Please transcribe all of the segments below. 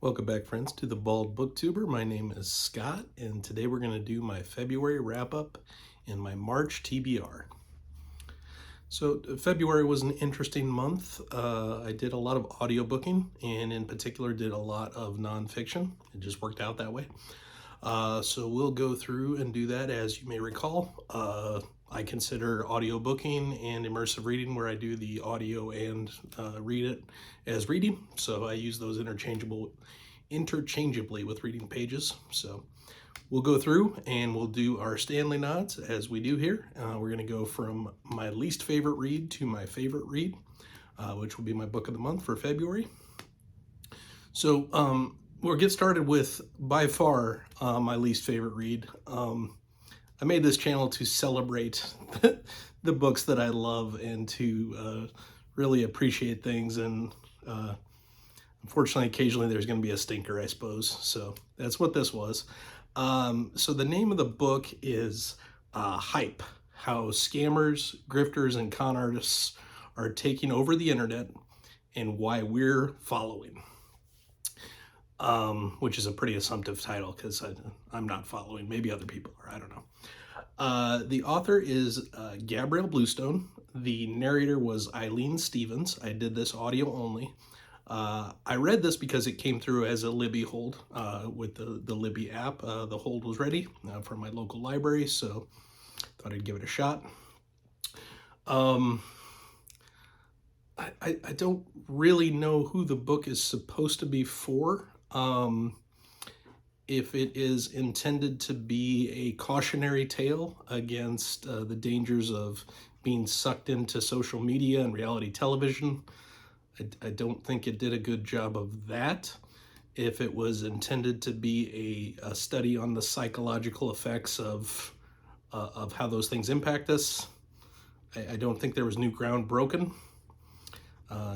Welcome back, friends, to the Bald Booktuber. My name is Scott, and today we're going to do my February wrap-up and my March TBR. So February was an interesting month. I did a lot of audiobooking, and in particular did a lot of nonfiction. It just worked out that way. So we'll go through and do that. As you may recall, I consider audiobooking and immersive reading where I do the audio and read it as reading. So I use those interchangeably with reading pages. So we'll go through and we'll do our Stanley nods as we do here. We're going to go from my least favorite read to my favorite read, which will be my book of the month for February. So we'll get started with, by far, my least favorite read. I made this channel to celebrate the books that I love and to really appreciate things. And unfortunately, occasionally there's going to be a stinker, I suppose. So that's what this was. So the name of the book is Hype: How Scammers, Grifters, and Con Artists Are Taking Over the Internet and Why We're Following. Which is a pretty assumptive title because I'm not following. Maybe other people are. I don't know. The author is Gabrielle Bluestone. The narrator was Eileen Stevens. I did this audio only. I read this because it came through as a Libby hold with the Libby app. The hold was ready from my local library, so thought I'd give it a shot. I don't really know who the book is supposed to be for. If it is intended to be a cautionary tale against the dangers of being sucked into social media and reality television, I don't think it did a good job of that. If it was intended to be a study on the psychological effects of how those things impact us, I don't think there was new ground broken.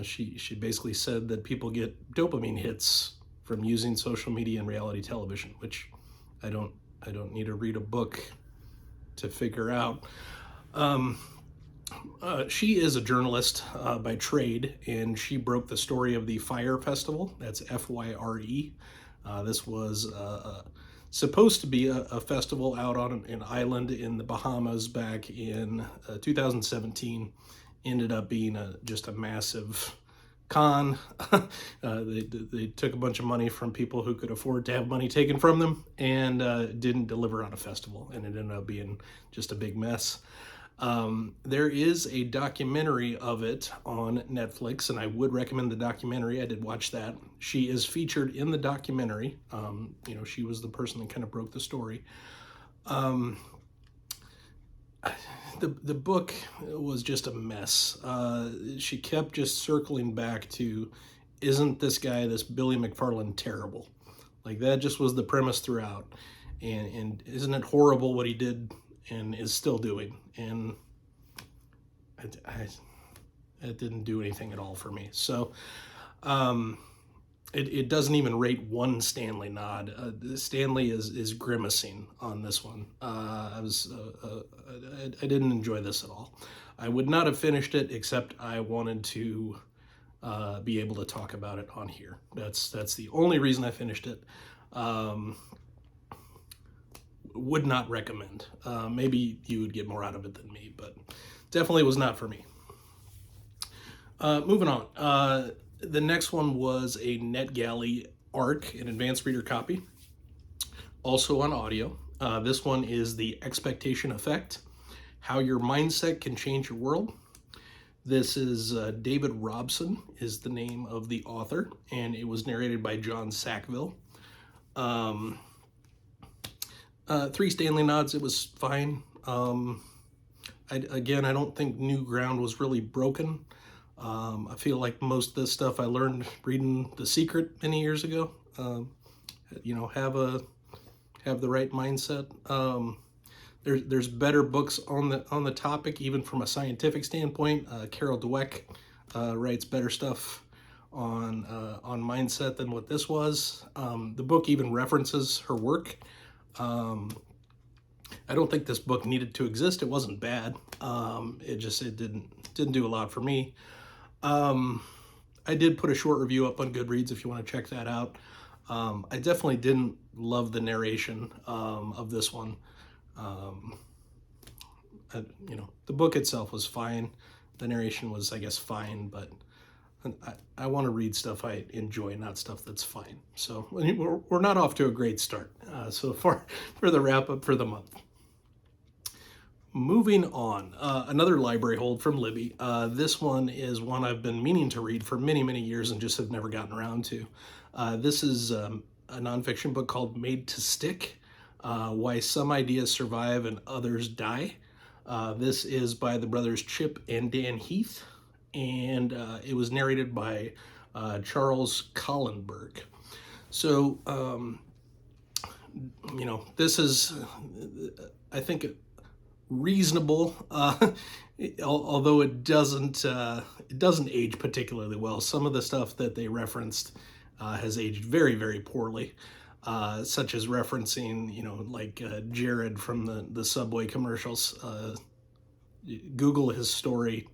She basically said that people get dopamine hits from using social media and reality television, which I don't need to read a book to figure out. She is a journalist by trade, and she broke the story of the Fire Festival. That's F-Y-R-E. This was supposed to be a festival out on an island in the Bahamas back in 2017. Ended up being just a massive con. They took a bunch of money from people who could afford to have money taken from them and didn't deliver on a festival, and it ended up being just a big mess. There is a documentary of it on Netflix, and I would recommend the documentary. I did watch that. She is featured in the documentary. She was the person that kind of broke the story. The book was just a mess. She kept just circling back to, isn't this guy, this Billy McFarland, terrible? Like, that just was the premise throughout. And isn't it horrible what he did and is still doing? And it didn't do anything at all for me. So it doesn't even rate one Stanley nod. Stanley is grimacing on this one. I didn't enjoy this at all. I would not have finished it, except I wanted to be able to talk about it on here. That's the only reason I finished it. Would not recommend. Maybe you would get more out of it than me, but definitely was not for me. Moving on. The next one was a NetGalley ARC, an advanced reader copy, also on audio. This one is The Expectation Effect: How Your Mindset Can Change Your World. This is David Robson is the name of the author, and it was narrated by John Sackville. 3 Stanley nods. It was fine. I don't think new ground was really broken. I feel like most of this stuff I learned reading The Secret many years ago. Have the right mindset. There's better books on the topic, even from a scientific standpoint. Carol Dweck writes better stuff on mindset than what this was. The book even references her work. I don't think this book needed to exist. It wasn't bad. It didn't do a lot for me. I did put a short review up on Goodreads if you want to check that out. I definitely didn't love the narration of this one. The book itself was fine. The narration was, I guess, fine, but I want to read stuff I enjoy, not stuff that's fine. So we're not off to a great start so far for the wrap up for the month. Moving on, another library hold from Libby. This one is one I've been meaning to read for many, many years and just have never gotten around to. This is a nonfiction book called Made to Stick, Why Some Ideas Survive and Others Die. This is by the brothers Chip and Dan Heath, and it was narrated by Charles Collenberg. So, this is, I think, reasonable, although it doesn't age particularly well. Some of the stuff that they referenced has aged very, very poorly, such as referencing, like Jared from the Subway commercials. Google his story.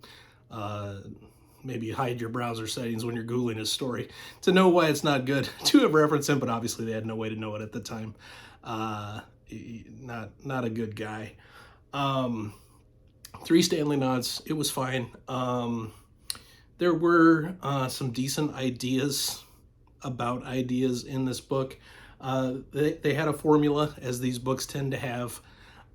Maybe hide your browser settings when you're Googling his story to know why it's not good to have referenced him, but obviously they had no way to know it at the time. Not a good guy. 3 Stanley nods. It was fine. There were some decent ideas about ideas in this book. They had a formula, as these books tend to have,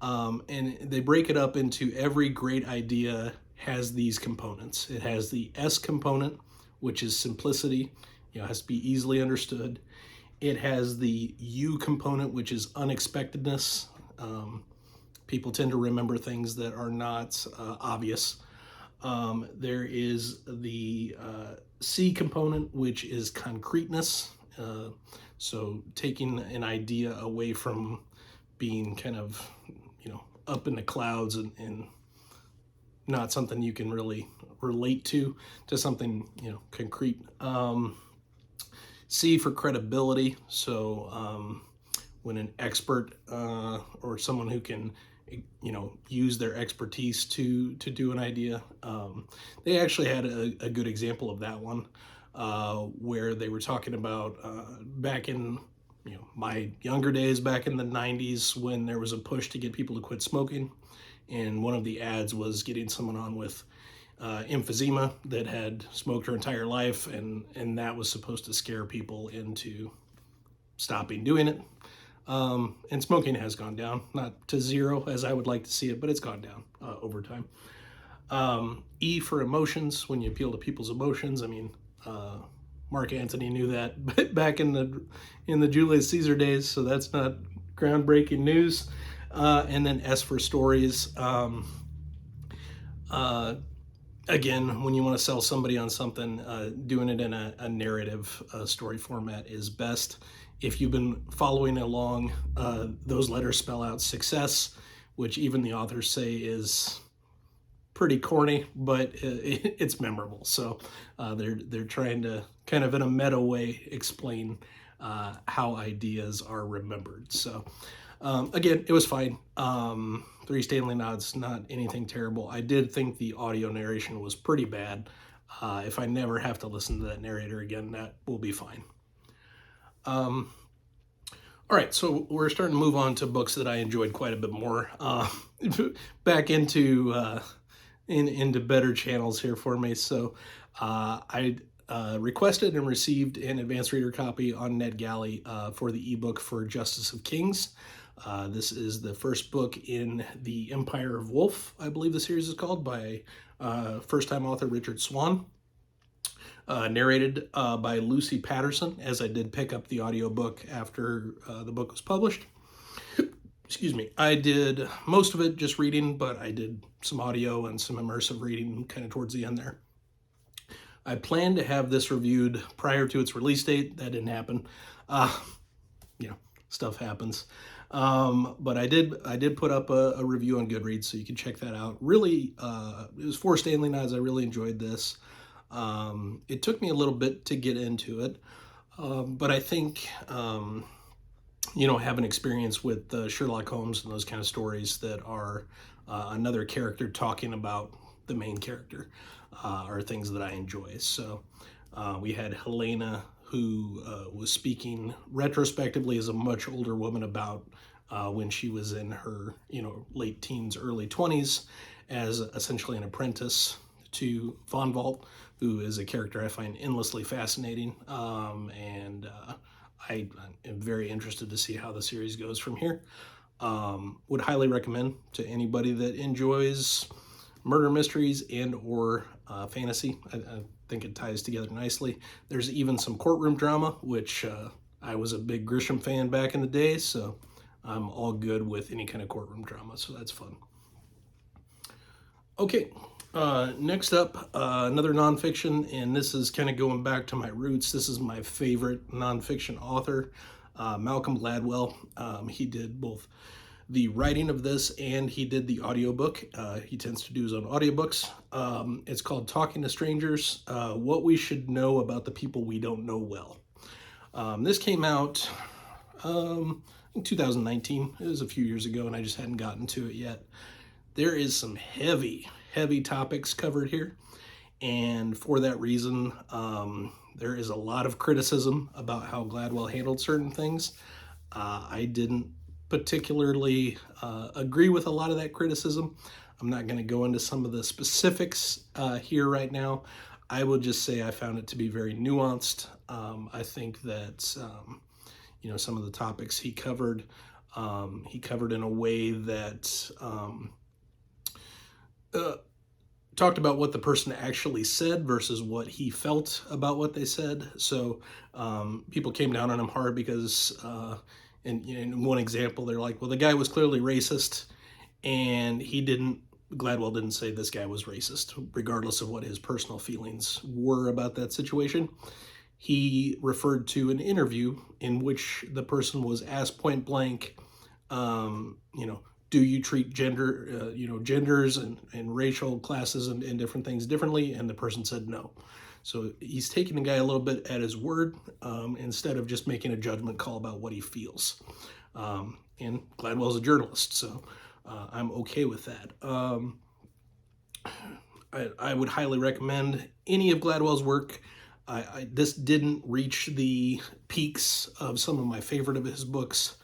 and they break it up into every great idea has these components. It has the S component, which is simplicity. It has to be easily understood. It has the U component, which is unexpectedness. People tend to remember things that are not obvious. There is the C component, which is concreteness. So taking an idea away from being kind of, up in the clouds and not something you can really relate to something, concrete. C for credibility. So when an expert or someone who can use their expertise to do an idea. They actually had a good example of that one where they were talking about back in my younger days, back in the 90s, when there was a push to get people to quit smoking, and one of the ads was getting someone on with emphysema that had smoked her entire life, and that was supposed to scare people into stopping doing it. And smoking has gone down, not to zero as I would like to see it, but it's gone down over time. E for emotions, when you appeal to people's emotions. I mean, Mark Antony knew that back in the Julius Caesar days, so that's not groundbreaking news. And then S for stories. Again, when you want to sell somebody on something, doing it in a narrative story format is best. If you've been following along, those letters spell out success, which even the authors say is pretty corny, but it's memorable. So they're trying to kind of in a meta way explain how ideas are remembered. So again, it was fine. 3 Stanley nods, not anything terrible. I did think the audio narration was pretty bad. If I never have to listen to that narrator again, that will be fine. All right, so we're starting to move on to books that I enjoyed quite a bit more. Back into better channels here for me. So I requested and received an advanced reader copy on NetGalley for the ebook for Justice of Kings. This is the first book in the Empire of Wolf, I believe the series is called, by first-time author Richard Swan. Narrated by Lucy Patterson, as I did pick up the audiobook after the book was published. Excuse me. I did most of it just reading, but I did some audio and some immersive reading kind of towards the end there. I planned to have this reviewed prior to its release date. That didn't happen. Stuff happens. But I did put up a review on Goodreads, so you can check that out. Really, it was 4 Stanley nods. I really enjoyed this. It took me a little bit to get into it, but I think, having experience with Sherlock Holmes and those kind of stories that are another character talking about the main character are things that I enjoy. So we had Helena, who was speaking retrospectively as a much older woman about when she was in her, late teens, early 20s, as essentially an apprentice to Von Vault, who is a character I find endlessly fascinating, and I am very interested to see how the series goes from here. Would highly recommend to anybody that enjoys murder mysteries and or fantasy. I think it ties together nicely. There's even some courtroom drama, which I was a big Grisham fan back in the day, so I'm all good with any kind of courtroom drama, so that's fun. Okay, next up, another nonfiction, and this is kind of going back to my roots. This is my favorite nonfiction author, Malcolm Gladwell. He did both the writing of this and he did the audiobook. He tends to do his own audiobooks. It's called Talking to Strangers, What We Should Know About the People We Don't Know Well. This came out in 2019. It was a few years ago and I just hadn't gotten to it yet. There is some heavy topics covered here. And for that reason, there is a lot of criticism about how Gladwell handled certain things. I didn't particularly agree with a lot of that criticism. I'm not going to go into some of the specifics here right now. I will just say I found it to be very nuanced. I think that, some of the topics he covered in a way that talked about what the person actually said versus what he felt about what they said. So people came down on him hard because in one example, they're like, well, the guy was clearly racist, and Gladwell didn't say this guy was racist, regardless of what his personal feelings were about that situation. He referred to an interview in which the person was asked point blank, do you treat genders and racial classes and different things differently? And the person said no. So he's taking the guy a little bit at his word instead of just making a judgment call about what he feels. And Gladwell's a journalist, so I'm okay with that. I would highly recommend any of Gladwell's work. This didn't reach the peaks of some of my favorite of his books.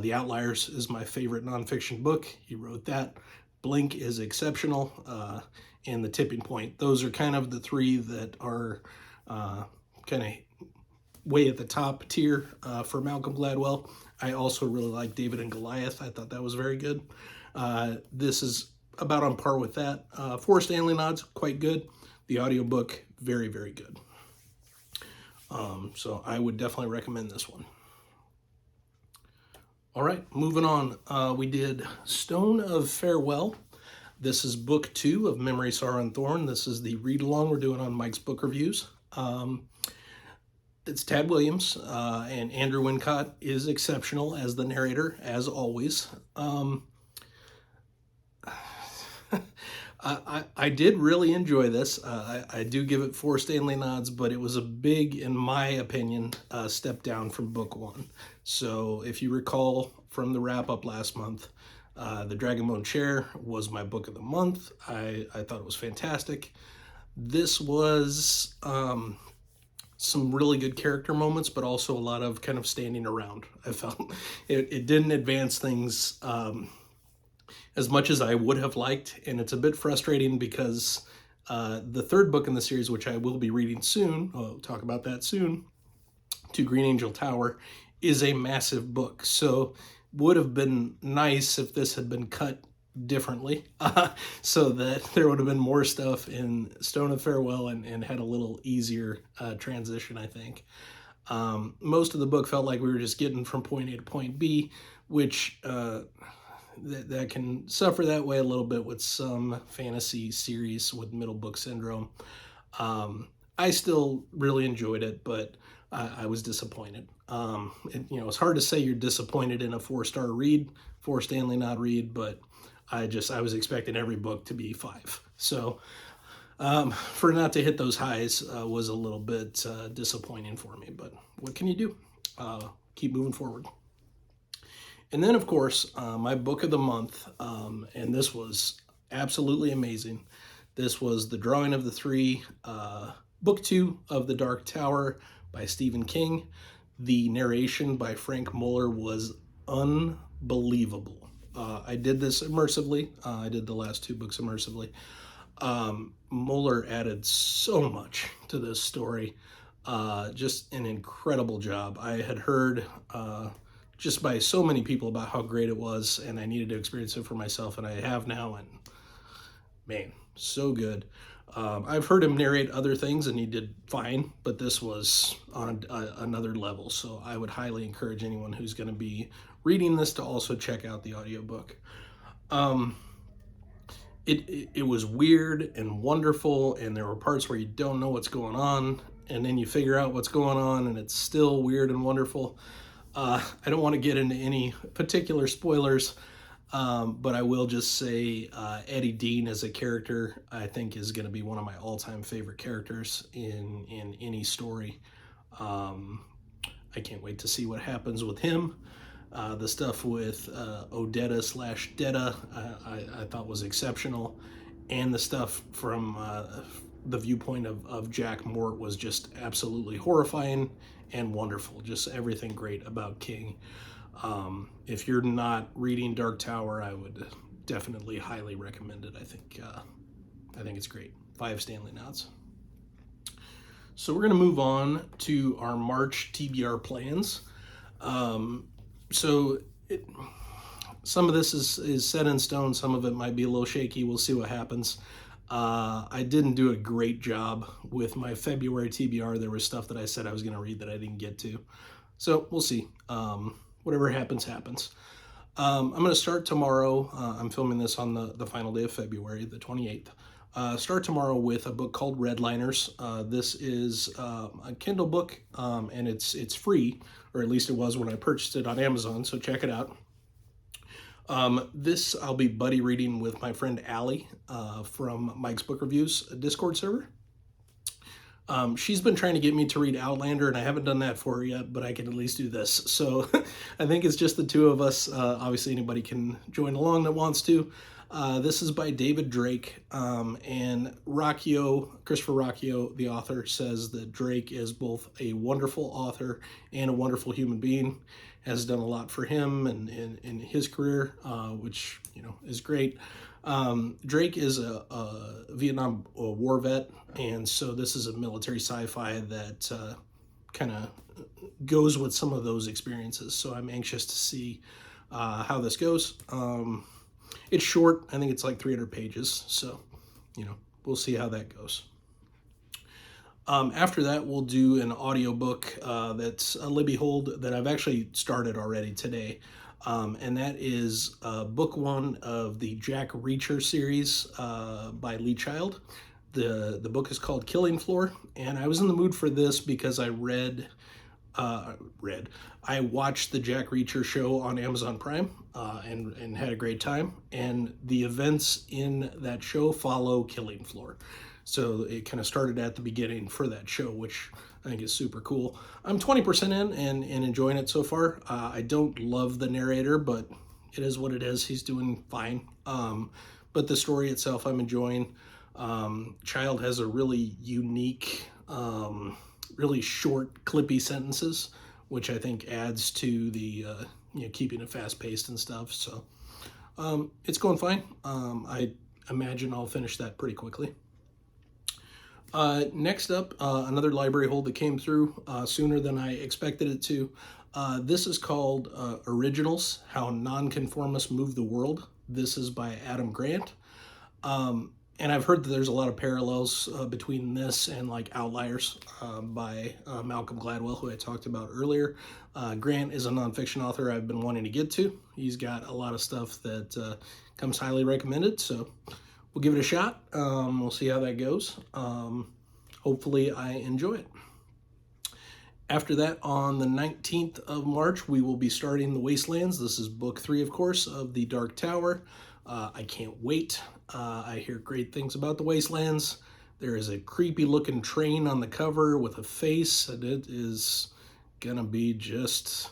The Outliers is my favorite nonfiction book. He wrote that. Blink is exceptional. And The Tipping Point. Those are kind of the three that are kind of way at the top tier for Malcolm Gladwell. I also really like David and Goliath. I thought that was very good. This is about on par with that. 4 Stanley Nods, quite good. The audiobook, very, very good. So I would definitely recommend this one. All right, moving on. We did Stone of Farewell. This is book 2 of Memory, Sorrow, and Thorn. This is the read-along we're doing on Mike's Book Reviews. It's Tad Williams, and Andrew Wincott is exceptional as the narrator, as always. I did really enjoy this. I do give it 4 Stanley Nods, but it was a big, in my opinion, step down from book 1. So if you recall from the wrap-up last month, The Dragonbone Chair was my book of the month. I thought it was fantastic. This was some really good character moments, but also a lot of kind of standing around. I felt it didn't advance things as much as I would have liked, and it's a bit frustrating because the 3rd book in the series, which I will be reading soon, I'll talk about that soon, To Green Angel Tower, is a massive book. So would have been nice if this had been cut differently so that there would have been more stuff in Stone of Farewell and had a little easier transition, I think. Most of the book felt like we were just getting from point A to point B, which that can suffer that way a little bit with some fantasy series with middle book syndrome. I still really enjoyed it, but I was disappointed. It's hard to say you're disappointed in a 4-star read, 4 Stanley Nod read, but I was expecting every book to be 5. So for not to hit those highs was a little bit disappointing for me, but what can you do? Keep moving forward. And then, of course, my book of the month, and this was absolutely amazing. This was The Drawing of the Three, book 2 of The Dark Tower by Stephen King. The narration by Frank Muller was unbelievable. I did this immersively. I did the last 2 books immersively. Muller added so much to this story. Just an incredible job. I had heard just by so many people about how great it was, and I needed to experience it for myself, and I have now, and man, so good. I've heard him narrate other things, and he did fine, but this was on another level, so I would highly encourage anyone who's going to be reading this to also check out the audiobook. It was weird and wonderful, and there were parts where you don't know what's going on, and then you figure out what's going on, and it's still weird and wonderful. I don't want to get into any particular spoilers, but I will just say Eddie Dean as a character, I think, is going to be one of my all-time favorite characters in any story. I can't wait to see what happens with him. The stuff with Odetta/Detta I thought was exceptional, and the stuff from the viewpoint of Jack Mort was just absolutely horrifying and wonderful. Just everything great about King. If you're not reading Dark Tower, I would definitely highly recommend it. I think it's great. 5 Stanley Nods. So we're going to move on to our March TBR plans. So some of this is set in stone. Some of it might be a little shaky. We'll see what happens. I didn't do a great job with my February TBR. There was stuff that I said I was going to read that I didn't get to. So we'll see. Whatever happens, happens. I'm going to start tomorrow. I'm filming this on the final day of February, the 28th. Start tomorrow with a book called Redliners. This is a Kindle book, and it's free, or at least it was when I purchased it on Amazon, so check it out. This I'll be buddy reading with my friend Allie from Mike's Book Reviews Discord server. She's been trying to get me to read Outlander, and I haven't done that for her yet, but I can at least do this. So I think it's just the 2 of us. Obviously, anybody can join along that wants to. This is by David Drake, and Christopher Rocchio, the author, says that Drake is both a wonderful author and a wonderful human being, has done a lot for him and in his career, which, is great. Drake is a Vietnam War vet, and so this is a military sci-fi that kind of goes with some of those experiences, so I'm anxious to see how this goes. It's short. I think it's like 300 pages, so, we'll see how that goes. After that, we'll do an audiobook that's a Libby Hold that I've actually started already today, and that is book 1 of the Jack Reacher series by Lee Child. The book is called Killing Floor, and I was in the mood for this because I I watched the Jack Reacher show on Amazon Prime and had a great time, and the events in that show follow Killing Floor. So it kind of started at the beginning for that show, which I think is super cool. I'm 20% in and enjoying it so far. I don't love the narrator, but it is what it is. He's doing fine. But the story itself I'm enjoying. Child has a really unique, really short, clippy sentences, which I think adds to the keeping it fast-paced and stuff. So it's going fine. I imagine I'll finish that pretty quickly. Next up, another library hold that came through sooner than I expected it to. This is called Originals, How Nonconformists Move the World. This is by Adam Grant. And I've heard that there's a lot of parallels between this and like Outliers by Malcolm Gladwell, who I talked about earlier. Grant is a nonfiction author I've been wanting to get to. He's got a lot of stuff that comes highly recommended, so we'll give it a shot. We'll see how that goes. Hopefully I enjoy it. After that, on the 19th of March, we will be starting The Wastelands. This is book 3, of course, of the Dark Tower. I can't wait. I hear great things about The Wastelands. There is a creepy looking train on the cover with a face, and it is gonna be just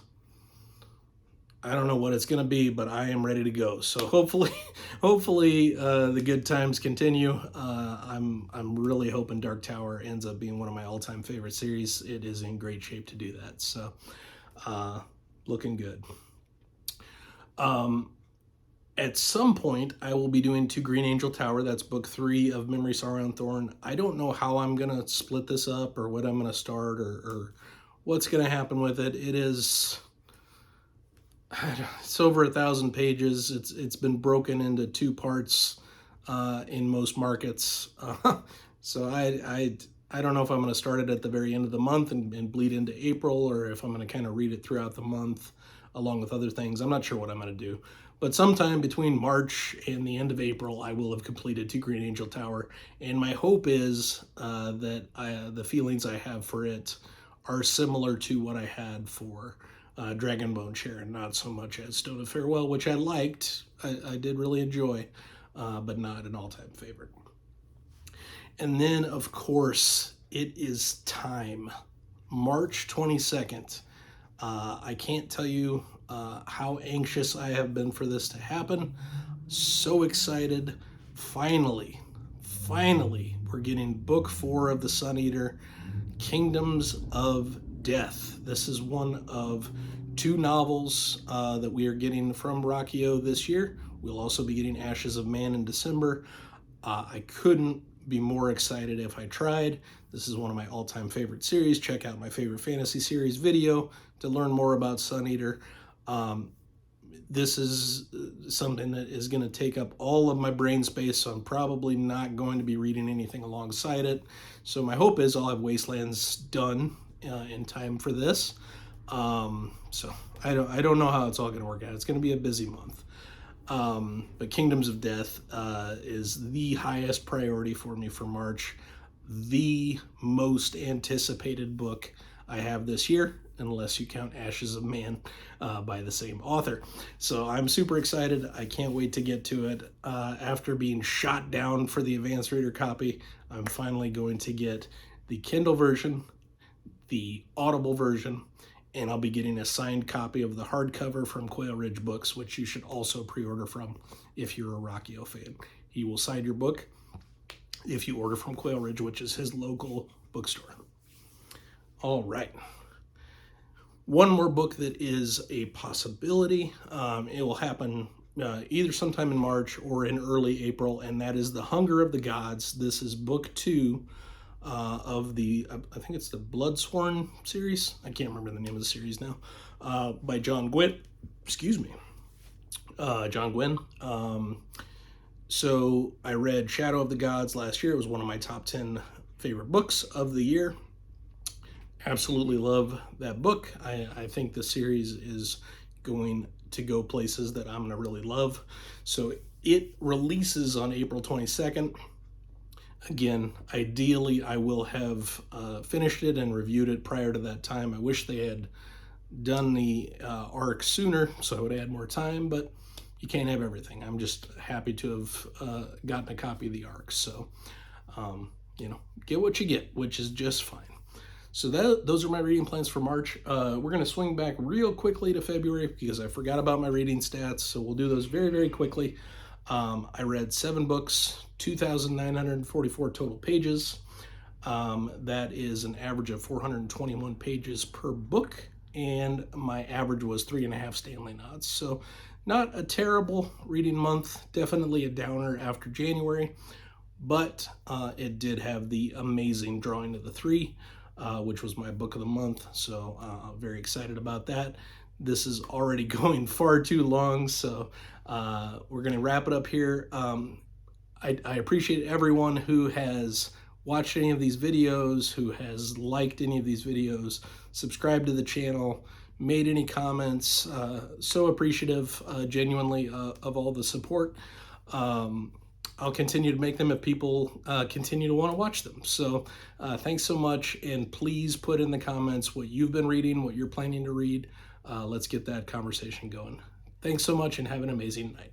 I don't know what it's going to be, but I am ready to go. So hopefully the good times continue. I'm really hoping Dark Tower ends up being one of my all-time favorite series. It is in great shape to do that. So looking good. At some point, I will be doing To Green Angel Tower. That's book 3 of Memory, Sorrow, and Thorn. I don't know how I'm going to split this up or what I'm going to start or what's going to happen with it. It's over 1,000 pages. It's been broken into 2 parts in most markets. So I don't know if I'm going to start it at the very end of the month and bleed into April, or if I'm going to kind of read it throughout the month along with other things. I'm not sure what I'm going to do. But sometime between March and the end of April, I will have completed To Green Angel Tower. And my hope is that the feelings I have for it are similar to what I had for Dragonbone Sharon, not so much as Stone of Farewell, which I liked. I did really enjoy, but not an all-time favorite. And then, of course, it is time. March 22nd. I can't tell you how anxious I have been for this to happen. So excited. Finally, we're getting book 4 of the Sun Eater, Kingdoms of Death. This is one of 2 novels that we are getting from Rockio this year. We'll also be getting Ashes of Man in December. I couldn't be more excited if I tried. This is one of my all-time favorite series. Check out my favorite fantasy series video to learn more about Sun Eater. This is something that is going to take up all of my brain space, so I'm probably not going to be reading anything alongside it. So my hope is I'll have Wastelands done in time for this. So I don't know how it's all going to work out. It's going to be a busy month. But Kingdoms of Death is the highest priority for me for March. The most anticipated book I have this year, unless you count Ashes of Man by the same author. So I'm super excited. I can't wait to get to it. After being shot down for the advanced reader copy, I'm finally going to get the Kindle version, the Audible version, and I'll be getting a signed copy of the hardcover from Quail Ridge Books, which you should also pre-order from if you're a Rockio fan. He will sign your book if you order from Quail Ridge, which is his local bookstore. All right. One more book that is a possibility. It will happen either sometime in March or in early April, and that is The Hunger of the Gods. This is book 2 of the, I think it's the Bloodsworn series. I can't remember the name of the series now. By John Gwynne. Excuse me. John Gwynne. So I read Shadow of the Gods last year. It was one of my top 10 favorite books of the year. Absolutely love that book. I think the series is going to go places that I'm going to really love. So it releases on April 22nd. Again, ideally, I will have finished it and reviewed it prior to that time. I wish they had done the arc sooner, so I would add more time, but you can't have everything. I'm just happy to have gotten a copy of the arc. So, get what you get, which is just fine. So those are my reading plans for March. We're going to swing back real quickly to February because I forgot about my reading stats, so we'll do those very, very quickly. I read 7 books, 2,944 total pages. That is an average of 421 pages per book, and my average was 3.5 Stanley Nods. So not a terrible reading month, definitely a downer after January, but it did have the amazing Drawing of the Three, which was my book of the month, so I'm very excited about that. This is already going far too long, so we're going to wrap it up here. I appreciate everyone who has watched any of these videos, who has liked any of these videos, subscribed to the channel, made any comments. So appreciative, genuinely, of all the support. I'll continue to make them if people continue to want to watch them. So thanks so much, and please put in the comments what you've been reading, what you're planning to read. Let's get that conversation going. Thanks so much, and have an amazing night.